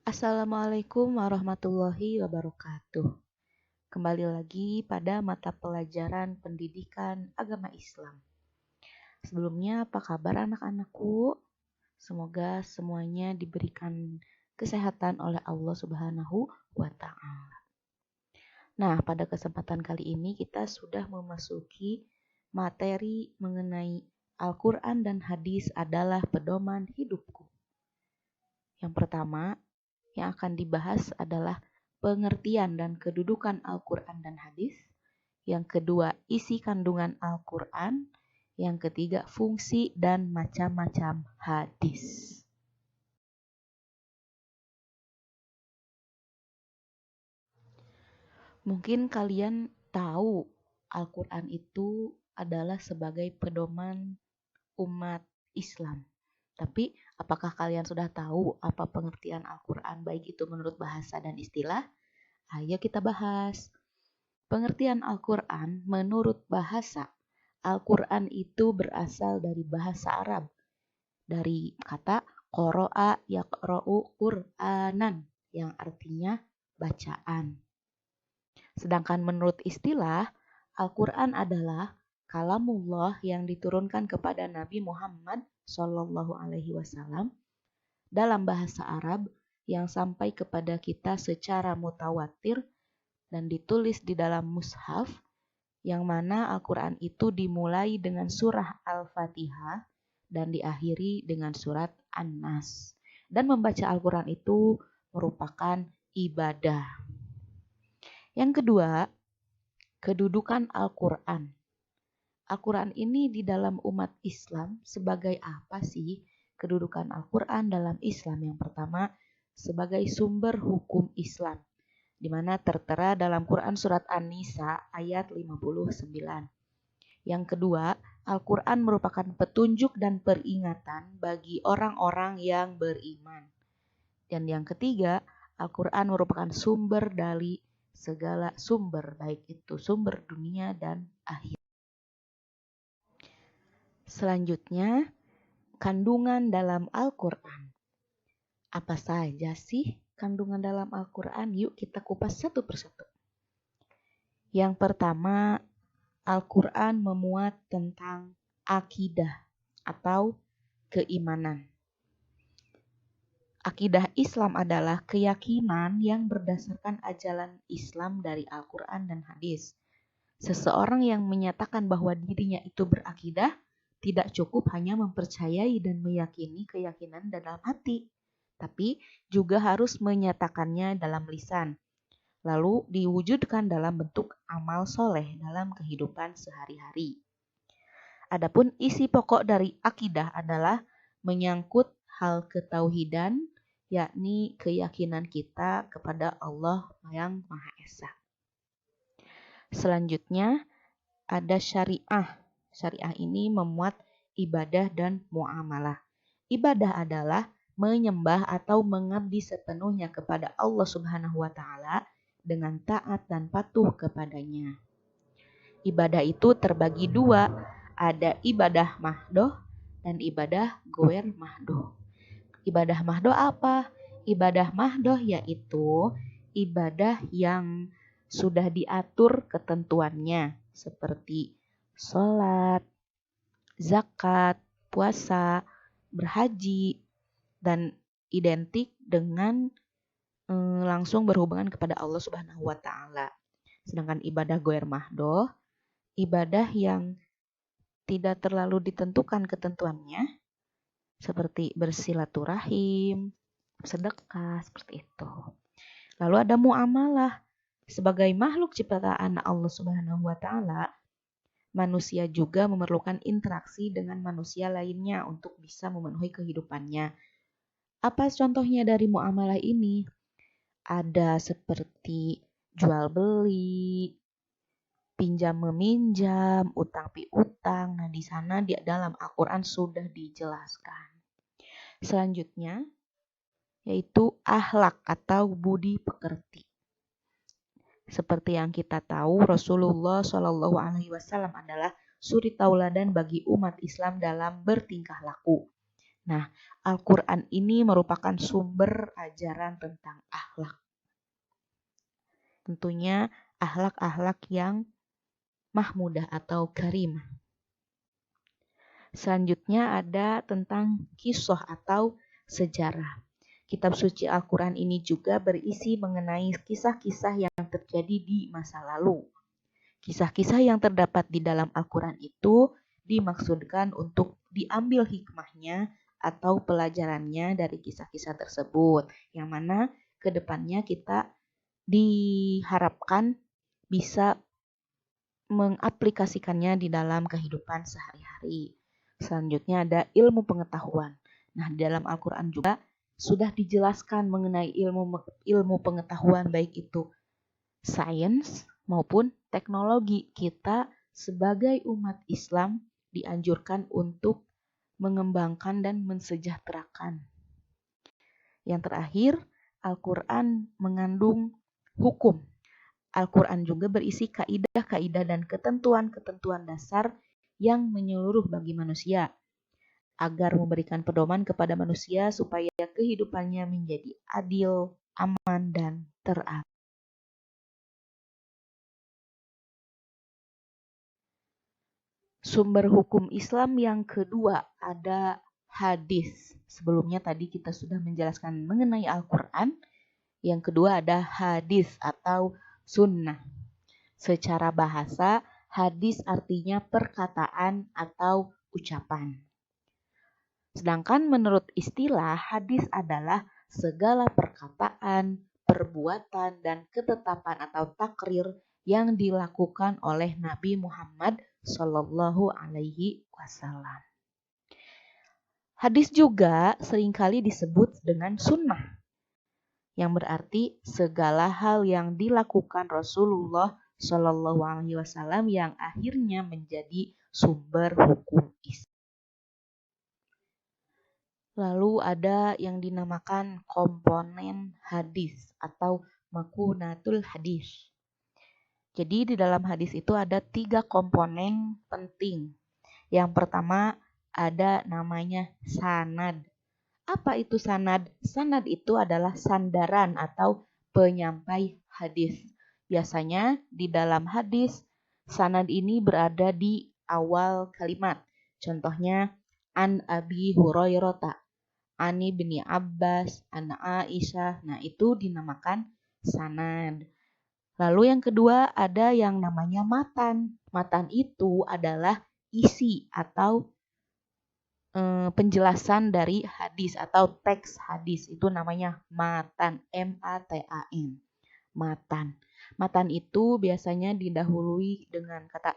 Assalamualaikum warahmatullahi wabarakatuh. Kembali lagi pada mata pelajaran pendidikan agama Islam. Sebelumnya, apa kabar anak-anakku? Semoga semuanya diberikan kesehatan oleh Allah Subhanahu wa Ta'ala. Nah, pada kesempatan kali ini kita sudah memasuki materi mengenai Al-Quran dan hadis adalah pedoman hidupku. Yang pertama, yang akan dibahas adalah pengertian dan kedudukan Al-Quran dan hadis. Yang kedua, isi kandungan Al-Quran. Yang ketiga, fungsi dan macam-macam hadis. Mungkin kalian tahu Al-Quran itu adalah sebagai pedoman umat Islam. Tapi apakah kalian sudah tahu apa pengertian Al-Quran baik itu menurut bahasa dan istilah? Ayo kita bahas. Pengertian Al-Quran menurut bahasa. Al-Quran itu berasal dari bahasa Arab. Dari kata qoro'a yaqro'u Qur'anan yang artinya bacaan. Sedangkan menurut istilah, Al-Quran adalah kalamullah yang diturunkan kepada Nabi Muhammad SAW dalam bahasa Arab yang sampai kepada kita secara mutawatir dan ditulis di dalam mushaf, yang mana Al-Quran itu dimulai dengan surah Al-Fatihah dan diakhiri dengan surat An-Nas. Dan membaca Al-Quran itu merupakan ibadah. Yang kedua, kedudukan Al-Quran. Al-Quran ini di dalam umat Islam sebagai apa sih kedudukan Al-Quran dalam Islam? Yang pertama, sebagai sumber hukum Islam, di mana tertera dalam Quran surat An-Nisa ayat 59. Yang kedua, Al-Quran merupakan petunjuk dan peringatan bagi orang-orang yang beriman. Dan yang ketiga, Al-Quran merupakan sumber dari segala sumber, baik itu sumber dunia dan akhir. Selanjutnya, kandungan dalam Al-Quran. Apa saja sih kandungan dalam Al-Quran? Yuk kita kupas satu persatu. Yang pertama, Al-Quran memuat tentang akidah atau keimanan. Akidah Islam adalah keyakinan yang berdasarkan ajaran Islam dari Al-Quran dan hadis. Seseorang yang menyatakan bahwa dirinya itu berakidah tidak cukup hanya mempercayai dan meyakini keyakinan dalam hati, tapi juga harus menyatakannya dalam lisan, lalu diwujudkan dalam bentuk amal soleh dalam kehidupan sehari-hari. Adapun isi pokok dari akidah adalah menyangkut hal ketauhidan, yakni keyakinan kita kepada Allah yang Maha Esa. Selanjutnya ada syariah. Syariah ini memuat ibadah dan muamalah. Ibadah adalah menyembah atau mengabdi sepenuhnya kepada Allah Subhanahu wa Ta'ala dengan taat dan patuh kepadanya. Ibadah itu terbagi dua, ada ibadah mahdoh dan ibadah goer mahdoh. Ibadah mahdoh apa? Ibadah mahdoh yaitu ibadah yang sudah diatur ketentuannya seperti sholat, zakat, puasa, berhaji, dan identik dengan langsung berhubungan kepada Allah Subhanahu wa Ta'ala. Sedangkan ibadah goer mahdoh, ibadah yang tidak terlalu ditentukan ketentuannya, seperti bersilaturahim, sedekah, seperti itu. Lalu ada muamalah. Sebagai makhluk ciptaan Allah Subhanahu wa Ta'ala, manusia juga memerlukan interaksi dengan manusia lainnya untuk bisa memenuhi kehidupannya. Apa contohnya dari muamalah ini? Ada seperti jual beli, pinjam meminjam, utang piutang. Nah, di sana di dalam Al-Quran sudah dijelaskan. Selanjutnya yaitu akhlak atau budi pekerti. Seperti yang kita tahu, Rasulullah Shallallahu Alaihi Wasallam adalah suri tauladan bagi umat Islam dalam bertingkah laku. Nah, Al-Quran ini merupakan sumber ajaran tentang akhlak. Tentunya akhlak-akhlak yang mahmudah atau karimah. Selanjutnya ada tentang kisah atau sejarah. Kitab suci Al-Quran ini juga berisi mengenai kisah-kisah yang terjadi di masa lalu. Kisah-kisah yang terdapat di dalam Al-Quran itu dimaksudkan untuk diambil hikmahnya atau pelajarannya dari kisah-kisah tersebut, yang mana ke depannya kita diharapkan bisa mengaplikasikannya di dalam kehidupan sehari-hari. Selanjutnya ada ilmu pengetahuan. Nah, di dalam Al-Quran juga sudah dijelaskan mengenai ilmu pengetahuan, baik itu sains maupun teknologi. Kita sebagai umat Islam dianjurkan untuk mengembangkan dan mensejahterakan. Yang terakhir, Al-Quran mengandung hukum. Al-Quran juga berisi kaidah-kaidah dan ketentuan-ketentuan dasar yang menyeluruh bagi manusia, agar memberikan pedoman kepada manusia supaya kehidupannya menjadi adil, aman, dan teratur. Sumber hukum Islam yang kedua ada hadis. Sebelumnya tadi kita sudah menjelaskan mengenai Al-Quran. Yang kedua ada hadis atau sunnah. Secara bahasa, hadis artinya perkataan atau ucapan. Sedangkan menurut istilah, hadis adalah segala perkataan, perbuatan, dan ketetapan atau takrir yang dilakukan oleh Nabi Muhammad Shallallahu Alaihi Wasallam. Hadis juga seringkali disebut dengan sunnah, yang berarti segala hal yang dilakukan Rasulullah Shallallahu Alaihi Wasallam yang akhirnya menjadi sumber hukum Islam. Lalu ada yang dinamakan komponen hadis atau makunatul hadis. Jadi di dalam hadis itu ada 3 komponen penting. Yang pertama ada namanya sanad. Apa itu sanad? Sanad itu adalah sandaran atau penyampai hadis. Biasanya di dalam hadis, sanad ini berada di awal kalimat. Contohnya, an Abi Hurairah, Ani bin Abbas, an Aisyah. Nah, itu dinamakan sanad. Lalu yang kedua ada yang namanya matan. Matan itu adalah isi atau penjelasan dari hadis atau teks hadis. Itu namanya matan, M-A-T-A-N. Matan. Matan itu biasanya didahului dengan kata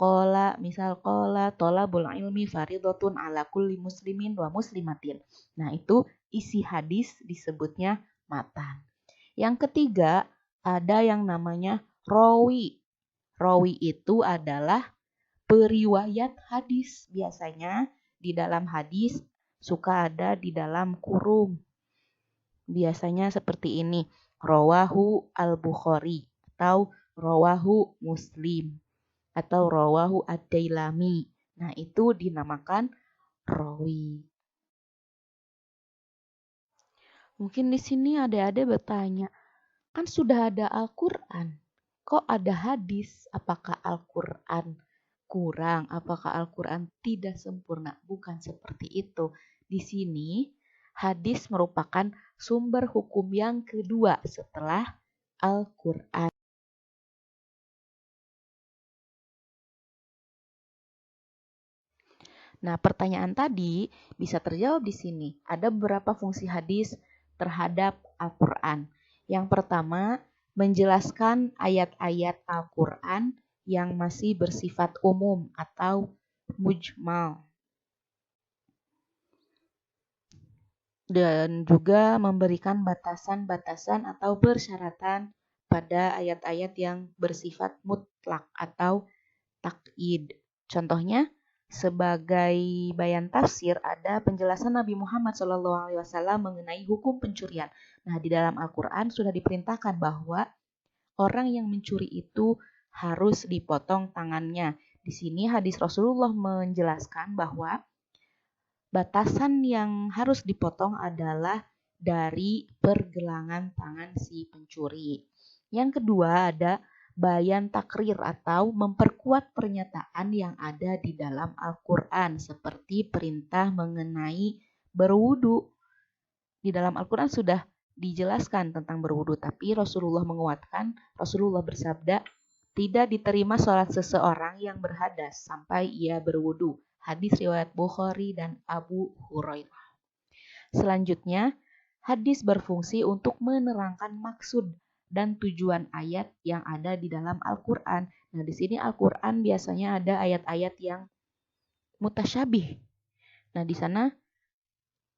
Qala, misal qala thalabul ilmi faridatun ala kulli muslimin wa muslimatin. Nah, itu isi hadis disebutnya matan. Yang ketiga, ada yang namanya rawi. Rawi itu adalah periwayat hadis. Biasanya di dalam hadis suka ada di dalam kurung. Biasanya seperti ini, rawahu al-Bukhari atau rawahu Muslim atau rawahu ad-Dailami. Nah, itu dinamakan rawi. Mungkin di sini adik-adik bertanya, kan sudah ada Al-Quran, kok ada hadis? Apakah Al-Quran kurang? Apakah Al-Quran tidak sempurna? Bukan seperti itu. Di sini, hadis merupakan sumber hukum yang kedua setelah Al-Quran. Nah, pertanyaan tadi bisa terjawab di sini. Ada beberapa fungsi hadis terhadap Al-Quran. Yang pertama, menjelaskan ayat-ayat Al-Quran yang masih bersifat umum atau mujmal. Dan juga memberikan batasan-batasan atau persyaratan pada ayat-ayat yang bersifat mutlak atau takyid. Contohnya, sebagai bayan tafsir ada penjelasan Nabi Muhammad SAW mengenai hukum pencurian. Nah, di dalam Al-Quran sudah diperintahkan bahwa orang yang mencuri itu harus dipotong tangannya. Di sini hadis Rasulullah menjelaskan bahwa batasan yang harus dipotong adalah dari pergelangan tangan si pencuri. Yang kedua ada bayan takrir atau memperkuat pernyataan yang ada di dalam Al-Quran seperti perintah mengenai berwudu. Di dalam Al-Quran sudah dijelaskan tentang berwudu, tapi Rasulullah menguatkan, Rasulullah bersabda, tidak diterima sholat seseorang yang berhadas sampai ia berwudu. Hadis riwayat Bukhari dan Abu Hurairah. Selanjutnya, hadis berfungsi untuk menerangkan maksud dan tujuan ayat yang ada di dalam Al-Quran. Nah, di sini Al-Quran biasanya ada ayat-ayat yang mutasyabih. Nah, di sana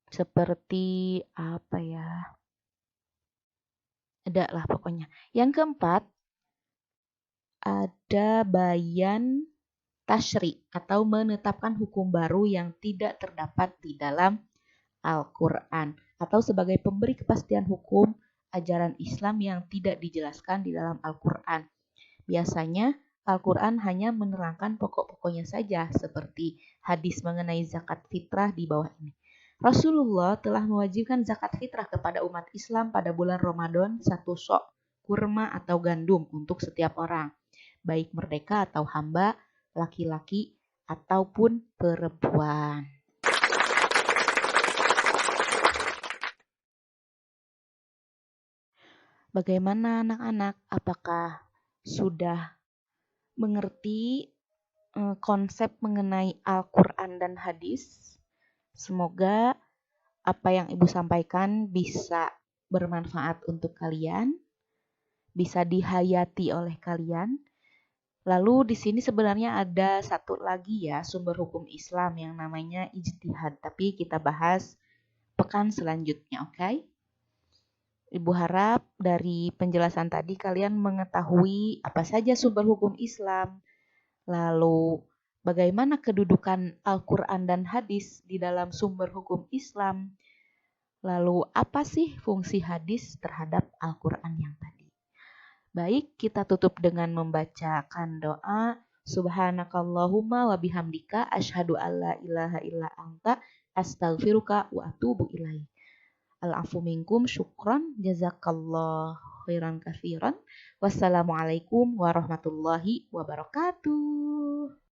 seperti apa ya? Ada lah pokoknya. Yang keempat, ada bayan tasyri atau menetapkan hukum baru yang tidak terdapat di dalam Al-Quran atau sebagai pemberi kepastian hukum ajaran Islam yang tidak dijelaskan di dalam Al-Quran. Biasanya Al-Quran hanya menerangkan pokok-pokoknya saja seperti hadis mengenai zakat fitrah di bawah ini. Rasulullah telah mewajibkan zakat fitrah kepada umat Islam pada bulan Ramadan 1 sok kurma atau gandum untuk setiap orang, baik merdeka atau hamba, laki-laki ataupun perempuan. Bagaimana anak-anak? Apakah sudah mengerti konsep mengenai Al-Quran dan hadis? Semoga apa yang Ibu sampaikan bisa bermanfaat untuk kalian, bisa dihayati oleh kalian. Lalu di sini sebenarnya ada satu lagi ya sumber hukum Islam yang namanya ijtihad, tapi kita bahas pekan selanjutnya, oke? Ibu harap dari penjelasan tadi kalian mengetahui apa saja sumber hukum Islam, lalu bagaimana kedudukan Al-Quran dan hadis di dalam sumber hukum Islam, lalu apa sih fungsi hadis terhadap Al-Quran yang tadi. Baik, kita tutup dengan membacakan doa. Subhanakallahumma wa bihamdika asyhadu alla ilaha illa anta astaghfiruka wa atubu ilaik. Al-afu minkum syukran jazakallah khairan katsiran. Wassalamualaikum warahmatullahi wabarakatuh.